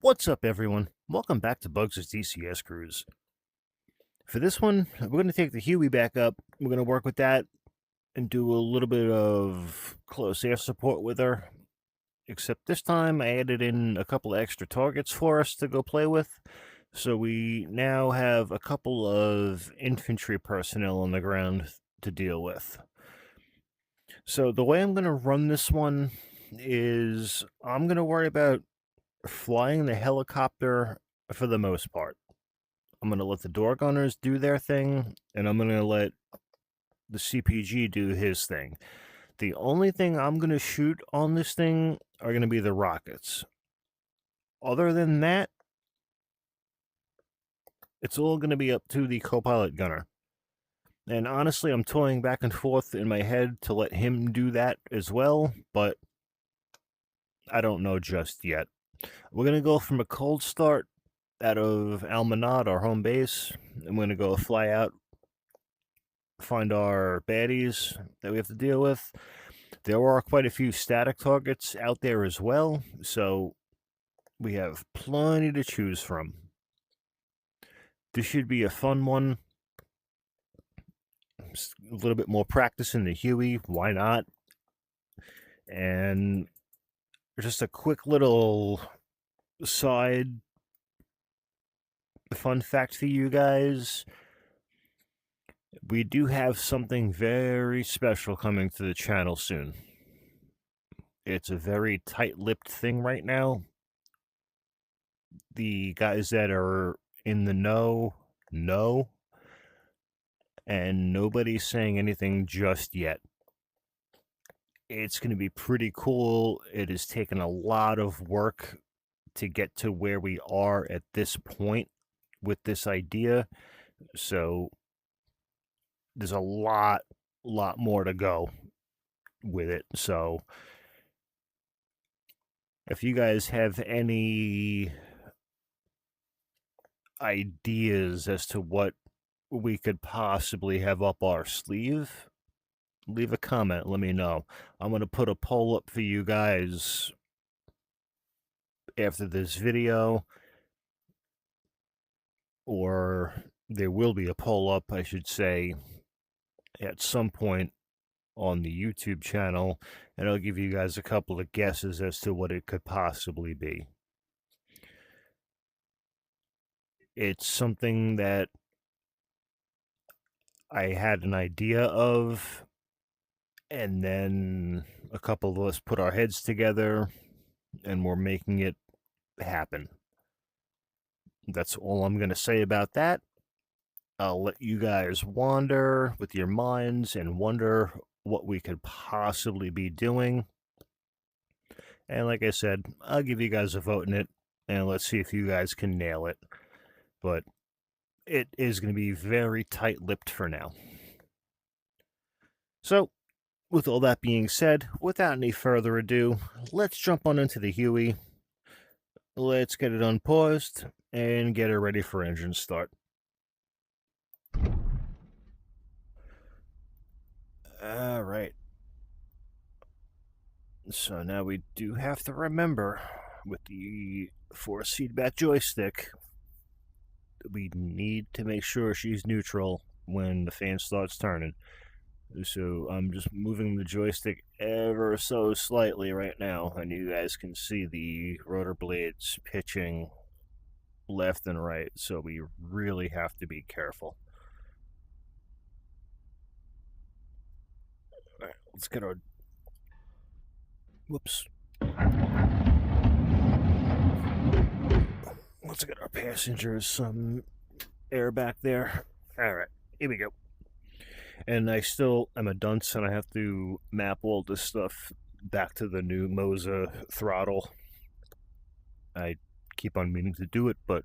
What's up, everyone? Welcome back to Bugs' DCS Cruise. For this one, we're going to take the Huey back up. We're going to work with that and do a little bit of close air support with her. Except this time, I added in a couple of extra targets for us to go play with. So we now have a couple of infantry personnel on the ground to deal with. So the way I'm going to run this one is I'm going to worry about flying the helicopter for the most part. I'm going to let the door gunners do their thing, and I'm going to let the CPG do his thing. The only thing I'm going to shoot on this thing are going to be the rockets. Other than that, it's all going to be up to the co-pilot gunner. And honestly, I'm toying back and forth in my head to let him do that as well, but I don't know just yet. We're going to go from a cold start out of Almanad, our home base. I'm going to go fly out, find our baddies that we have to deal with. There are quite a few static targets out there as well, so we have plenty to choose from. This should be a fun one. Just a little bit more practice in the Huey, why not? And just a quick little side fun fact for you guys. We do have something very special coming to the channel soon. It's a very tight-lipped thing right now. The guys that are in the know, and nobody's saying anything just yet. It's going to be pretty cool. It has taken a lot of work to get to where we are at this point with this idea. So there's a lot more to go with it. So if you guys have any ideas as to what we could possibly have up our sleeve, leave a comment, let me know. I'm going to put a poll up for you guys after this video, or there will be a poll up, I should say, at some point on the YouTube channel, and I'll give you guys a couple of guesses as to what it could possibly be. It's something that I had an idea of, and then a couple of us put our heads together, and we're making it happen. That's all I'm going to say about that. I'll let you guys wander with your minds and wonder what we could possibly be doing. And like I said, I'll give you guys a vote in it, and let's see if you guys can nail it. But it is going to be very tight-lipped for now. So, with all that being said, without any further ado, let's jump on into the Huey. Let's get it unpaused and get her ready for engine start. All right. So now we do have to remember, with the force feedback joystick, we need to make sure she's neutral when the fan starts turning. So I'm just moving the joystick ever so slightly right now, and you guys can see the rotor blades pitching left and right, so we really have to be careful. All right, let's get our... Whoops. Let's get our passengers some air back there. All right, here we go. And I still am a dunce, and I have to map all this stuff back to the new Moza throttle. I keep on meaning to do it, but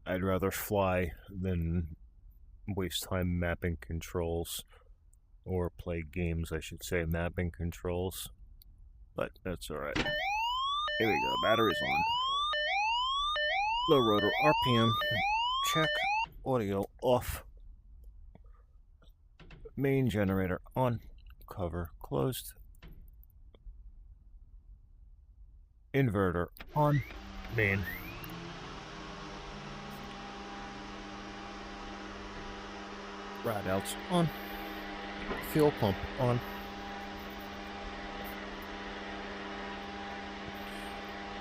I'd rather fly than waste time mapping controls, or play games, I should say, mapping controls. But that's alright. Here we go, batteries on. Low rotor RPM, check. Audio off. Main generator on. Cover closed. Inverter on. Main Rod outs on. Fuel pump on.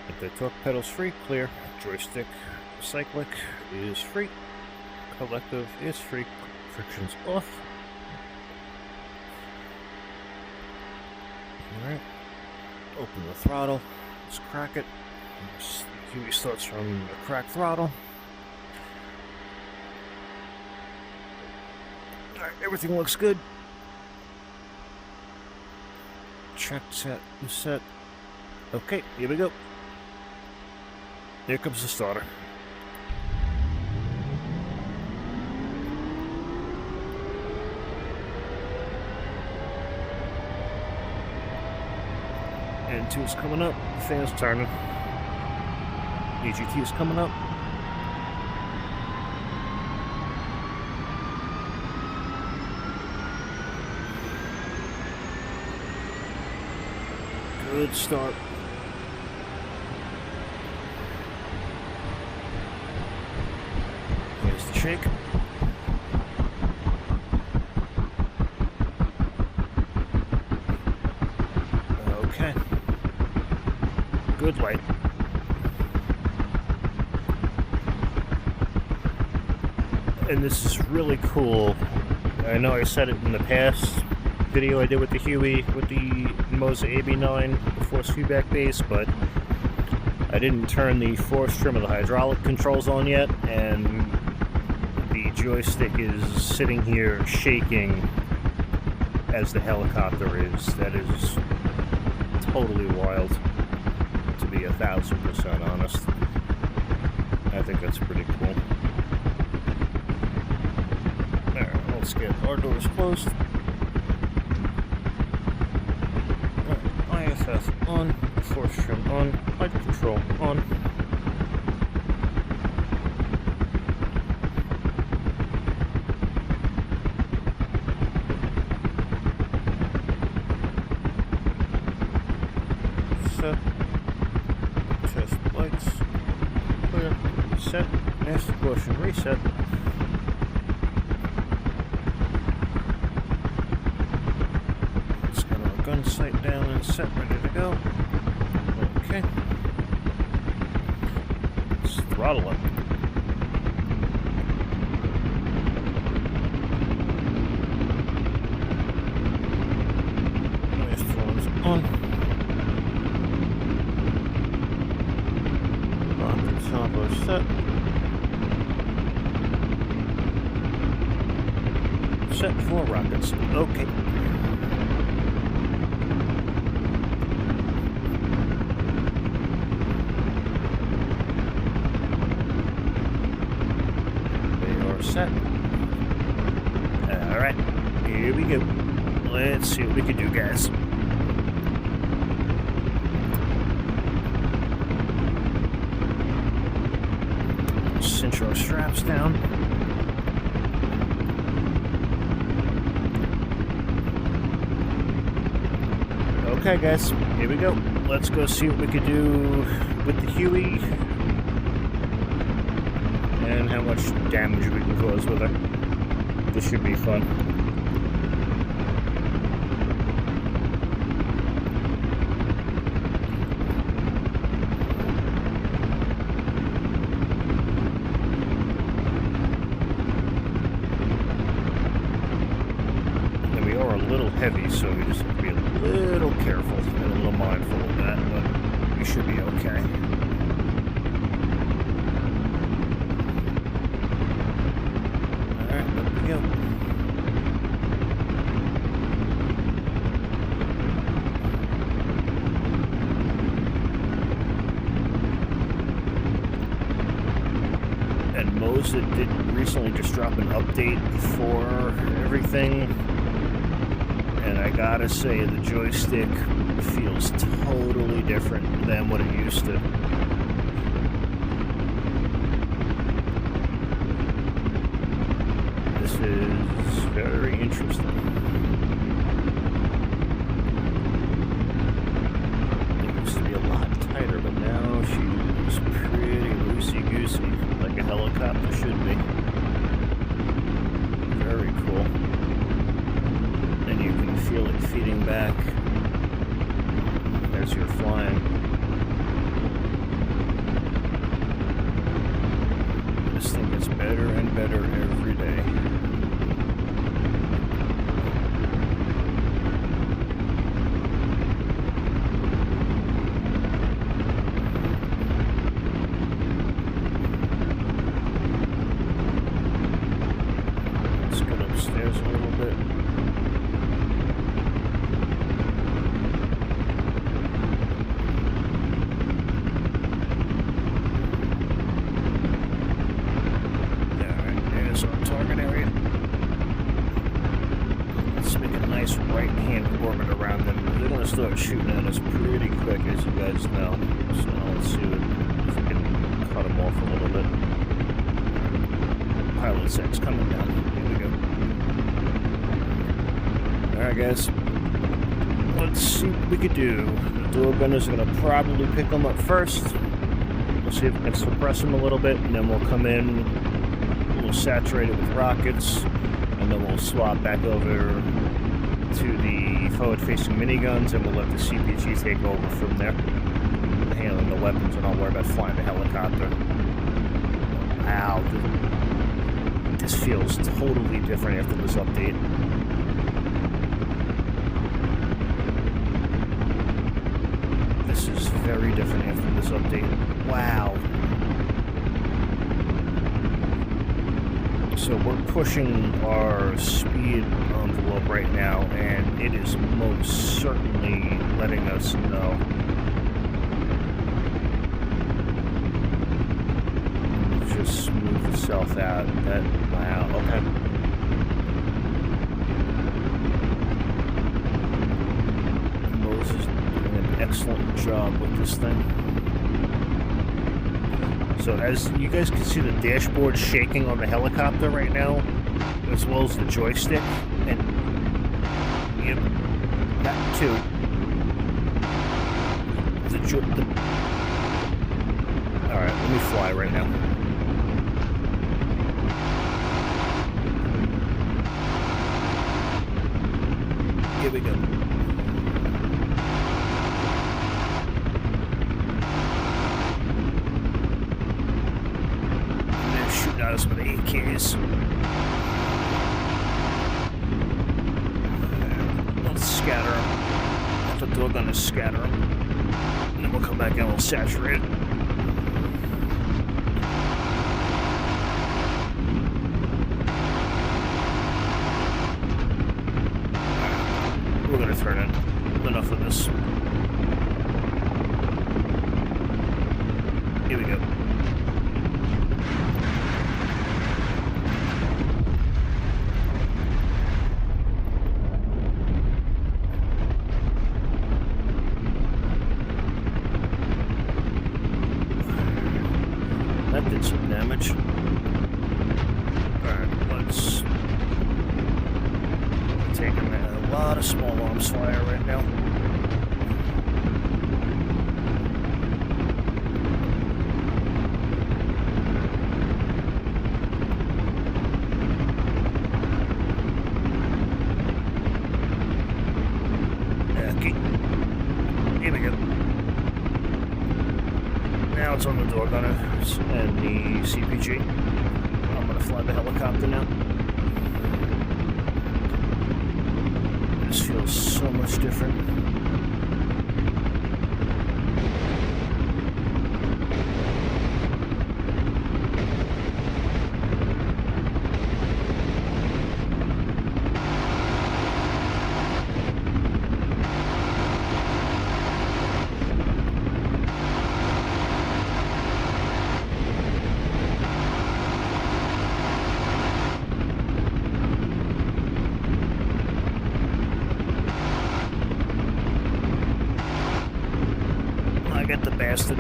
If the torque pedal's free, clear. Joystick cyclic is free. Collective is free. Friction's off. Alright. Open the throttle. Let's crack it. Huey starts from a cracked throttle. Alright, everything looks good. Check, set, reset. Okay, here we go. Here comes the starter. N2 is coming up, the fan's turning. AGT is coming up. Good start. Here's the shake. Okay. Good light. And this is really cool. I know I said it in the past video I did with the Huey, with the Moza AB9, the force feedback base, but I didn't turn the force trim of the hydraulic controls on yet, and the joystick is sitting here shaking as the helicopter is. That is totally wild, to be 1000% honest. I think that's pretty cool. Alright, let's get our doors closed. IFF on, force trim on, light control on. Set. Test lights. Clear. Set. Master portion reset. Let's get our gun sight down and set, ready to go. Okay. Let's throttle up. Master one's on. Rocket salvo set. Set for rockets. Okay. Set. Alright, here we go. Let's see what we can do, guys. Cinch our straps down. Okay, guys, here we go. Let's go see what we can do with the Huey and how much damage we can cause with her. This should be fun. And we are a little heavy, so we just have to be a little careful and a little mindful of that, but we should be okay. Go. And Moza did recently just drop an update for everything, and I gotta say the joystick feels totally different than what it used to. This is very interesting. It used to be a lot tighter, but now she's pretty loosey-goosey, like a helicopter should be. Very cool. better every day. Let's get upstairs a little bit. Right-hand orbit around them. They're going to start shooting at us pretty quick, as you guys know. So let's see if we can cut them off a little bit. Pilot 6 coming down. Here we go. Alright, guys. Let's see what we can do. The door gunners are going to probably pick them up first. We'll see if we can suppress them a little bit, and then we'll come in a little saturated with rockets, and then we'll swap back over to the forward-facing miniguns, and we'll let the CPG take over from there, handling the weapons, and I'll worry about flying the helicopter. Wow, this feels totally different after this update. This is very different after this update. Wow. So we're pushing our speed envelope right now, and it is most certainly letting us know. Just smooth itself out. Wow, okay. Moses is doing an excellent job with this thing. So as you guys can see, the dashboard shaking on the helicopter right now, as well as the joystick, and yep, that too. Alright, let me fly right now. Here we go. At us with the AKs. Let's scatter them. Let the door gunner scatter them. And then we'll come back and we'll saturate it. We're gonna turn it. Enough of this. Here we go. That did some damage. Alright, let's... We're taking a lot of small arms fire right now. Okay. Here we go. Now it's on the door gunner and the CPG. I'm gonna fly the helicopter now. This feels so much different. Get the bastard.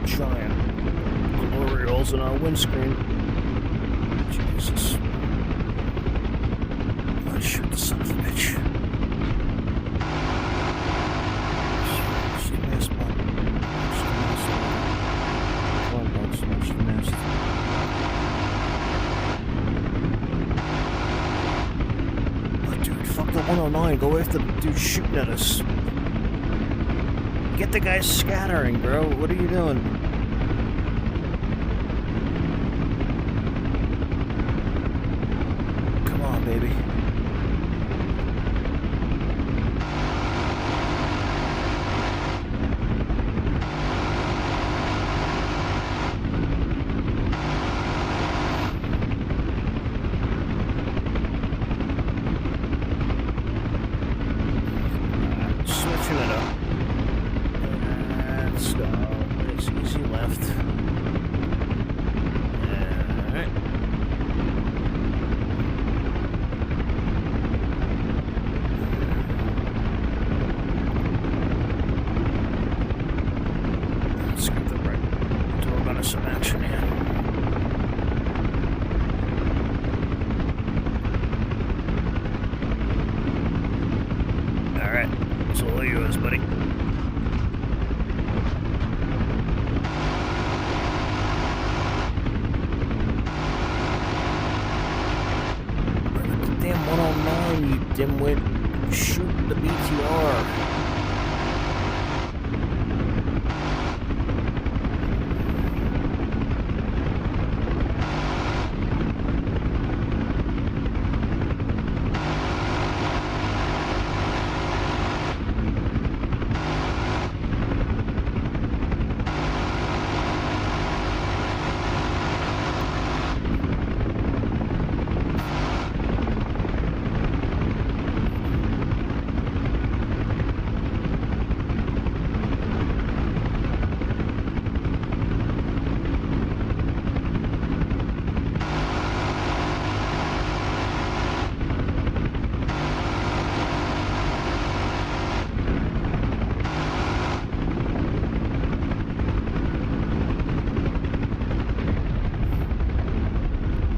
Giant glory holes in our windscreen. Jesus. Oh, shoot, the son of a bitch. The 109, go after the dude shooting at us. Get the guy scattering, bro. What are you doing? Come on, baby. Switching it up. Let's go. Nice, easy left. Alright. Let's get the right door on some action here. Alright, it's all yours, buddy. Damn 109, you dimwit. Shoot the BTR.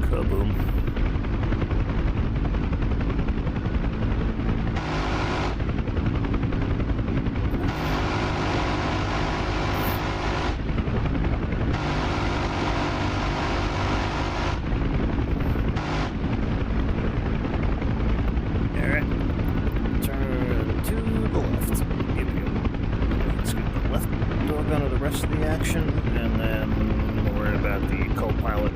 Kaboom. Alright. Turn to the left. Here we go. Let's get the left door gun of the rest of the action, and then we'll worry about the co-pilot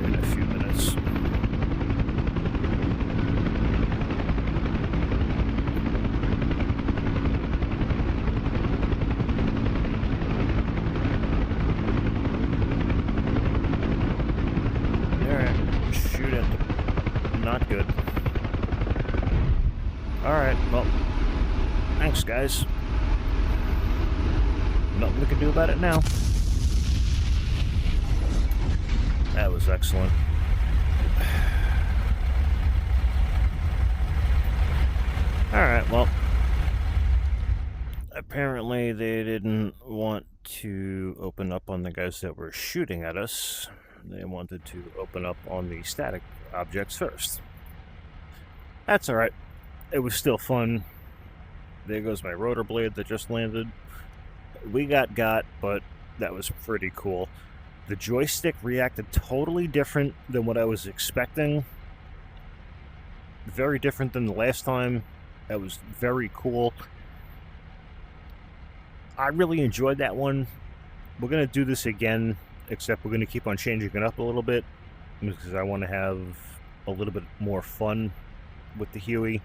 in a few minutes. Alright, shoot it. Not good. Alright, well, thanks, guys. Nothing we can do about it now. That was excellent. Alright, well, apparently they didn't want to open up on the guys that were shooting at us. They wanted to open up on the static objects first. That's alright. It was still fun. There goes my rotor blade that just landed. We got, but that was pretty cool. The joystick reacted totally different than what I was expecting. Very different than the last time. That was very cool. I really enjoyed that one. We're going to do this again, except we're going to keep on changing it up a little bit because I want to have a little bit more fun with the Huey.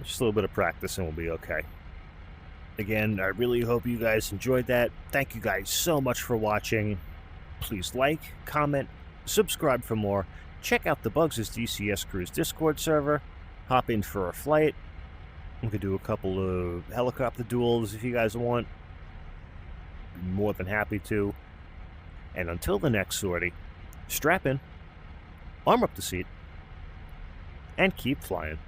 Just a little bit of practice and we'll be okay. Again, I really hope you guys enjoyed that. Thank you guys so much for watching. Please like, comment, subscribe for more. Check out the Bugs' DCS Cruise Discord server. Hop in for a flight. We could do a couple of helicopter duels if you guys want. More than happy to. And until the next sortie, strap in, arm up the seat, and keep flying.